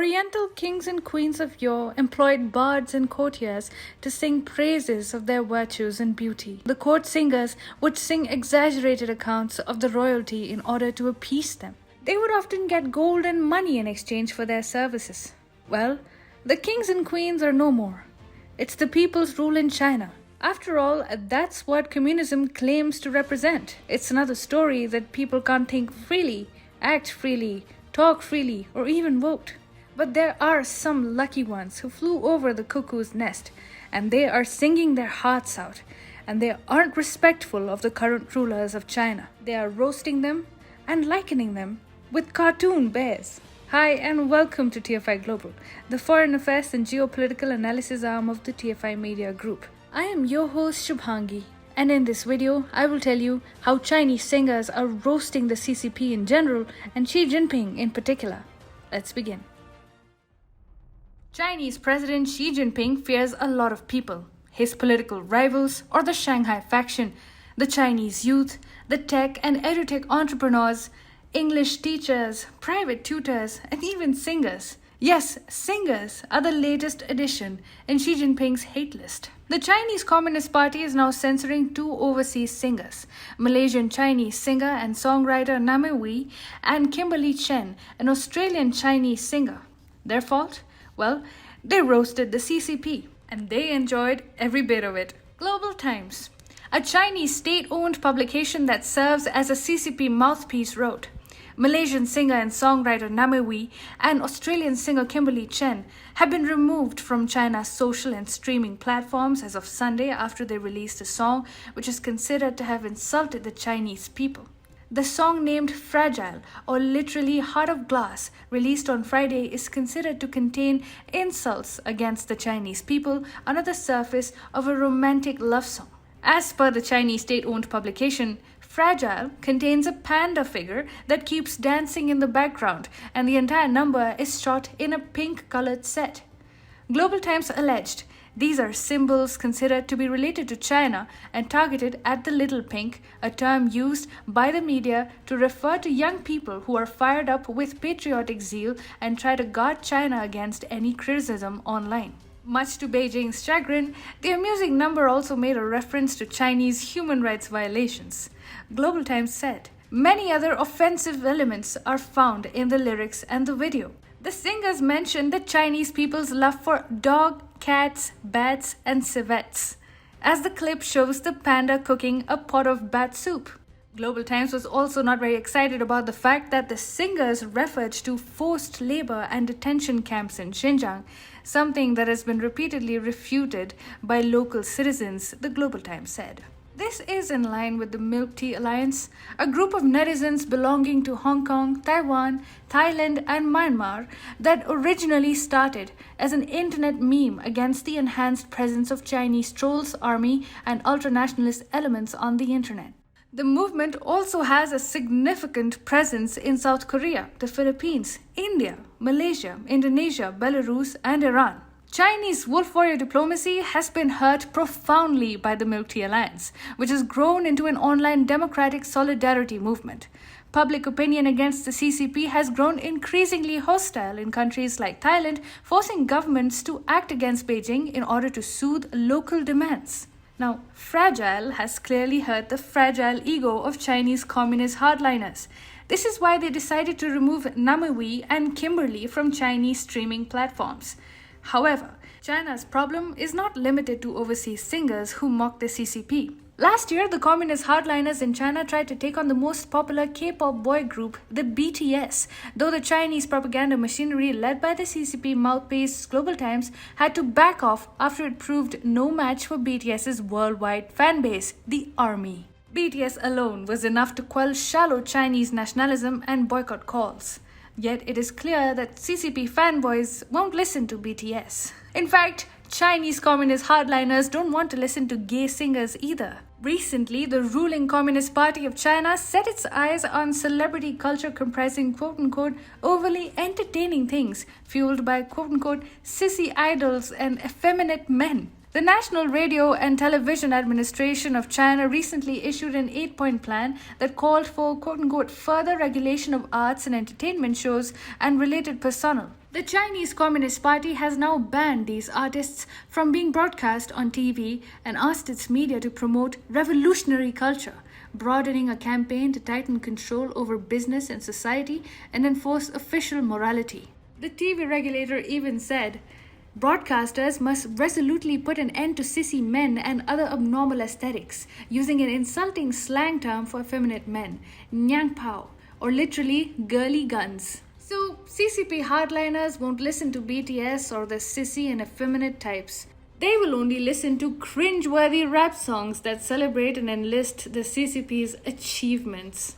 Oriental kings and queens of yore employed bards and courtiers to sing praises of their virtues and beauty. The court singers would sing exaggerated accounts of the royalty in order to appease them. They would often get gold and money in exchange for their services. Well, the kings and queens are no more. It's the people's rule in China. After all, that's what communism claims to represent. It's another story that people can't think freely, act freely, talk freely, or even vote. But there are some lucky ones who flew over the cuckoo's nest, and they are singing their hearts out, and they aren't respectful of the current rulers of China. They are roasting them and likening them with cartoon bears. Hi and welcome to TFI Global, the foreign affairs and geopolitical analysis arm of the TFI Media Group. I am your host Shubhangi, and in this video I will tell you how Chinese singers are roasting the CCP in general and Xi Jinping in particular. Let's begin. Chinese President Xi Jinping fears a lot of people: his political rivals or the Shanghai faction, the Chinese youth, the tech and edutech entrepreneurs, English teachers, private tutors, and even singers. Yes, singers are the latest addition in Xi Jinping's hate list. The Chinese Communist Party is now censoring two overseas singers, Malaysian Chinese singer and songwriter Nammy Wee and Kimberly Chen, an Australian Chinese singer. Their fault? Well, they roasted the CCP, and they enjoyed every bit of it. Global Times, a Chinese state-owned publication that serves as a CCP mouthpiece, wrote, Malaysian singer and songwriter Nammy Wee and Australian singer Kimberly Chen have been removed from China's social and streaming platforms as of Sunday after they released a song which is considered to have insulted the Chinese people. The song, named Fragile, or literally Heart of Glass, released on Friday, is considered to contain insults against the Chinese people under the surface of a romantic love song. As per the Chinese state-owned publication, Fragile contains a panda figure that keeps dancing in the background, and the entire number is shot in a pink-colored set. Global Times alleged these are symbols considered to be related to China and targeted at the little pink, a term used by the media to refer to young people who are fired up with patriotic zeal and try to guard China against any criticism online. Much to Beijing's chagrin, the amusing number also made a reference to Chinese human rights violations. Global Times said, many other offensive elements are found in the lyrics and the video. The singers mentioned the Chinese people's love for dog, cats, bats, and civets, as the clip shows the panda cooking a pot of bat soup. Global Times was also not very excited about the fact that the singers referred to forced labor and detention camps in Xinjiang, something that has been repeatedly refuted by local citizens, the Global Times said. This is in line with the Milk Tea Alliance, a group of netizens belonging to Hong Kong, Taiwan, Thailand, and Myanmar that originally started as an internet meme against the enhanced presence of Chinese trolls, army, and ultranationalist elements on the internet. The movement also has a significant presence in South Korea, the Philippines, India, Malaysia, Indonesia, Belarus, and Iran. Chinese wolf warrior diplomacy has been hurt profoundly by the Milk Tea Alliance, which has grown into an online democratic solidarity movement. Public opinion against the CCP has grown increasingly hostile in countries like Thailand, forcing governments to act against Beijing in order to soothe local demands. Now, Fragile has clearly hurt the fragile ego of Chinese communist hardliners. This is why they decided to remove Nammy Wee and Kimberly from Chinese streaming platforms. However, China's problem is not limited to overseas singers who mock the CCP. Last year, the communist hardliners in China tried to take on the most popular K-pop boy group, the BTS, though the Chinese propaganda machinery led by the CCP mouthpiece Global Times had to back off after it proved no match for BTS's worldwide fan base, the army. BTS alone was enough to quell shallow Chinese nationalism and boycott calls. Yet it is clear that CCP fanboys won't listen to BTS. In fact, Chinese communist hardliners don't want to listen to gay singers either. Recently, the ruling Communist Party of China set its eyes on celebrity culture comprising quote-unquote overly entertaining things fueled by quote-unquote sissy idols and effeminate men. The National Radio and Television Administration of China recently issued an 8-point plan that called for quote-unquote further regulation of arts and entertainment shows and related personnel. The Chinese Communist Party has now banned these artists from being broadcast on TV and asked its media to promote revolutionary culture, broadening a campaign to tighten control over business and society and enforce official morality. The TV regulator even said, broadcasters must resolutely put an end to sissy men and other abnormal aesthetics, using an insulting slang term for effeminate men, nyang pao, or literally girly guns. So, CCP hardliners won't listen to BTS or the sissy and effeminate types. They will only listen to cringe-worthy rap songs that celebrate and enlist the CCP's achievements.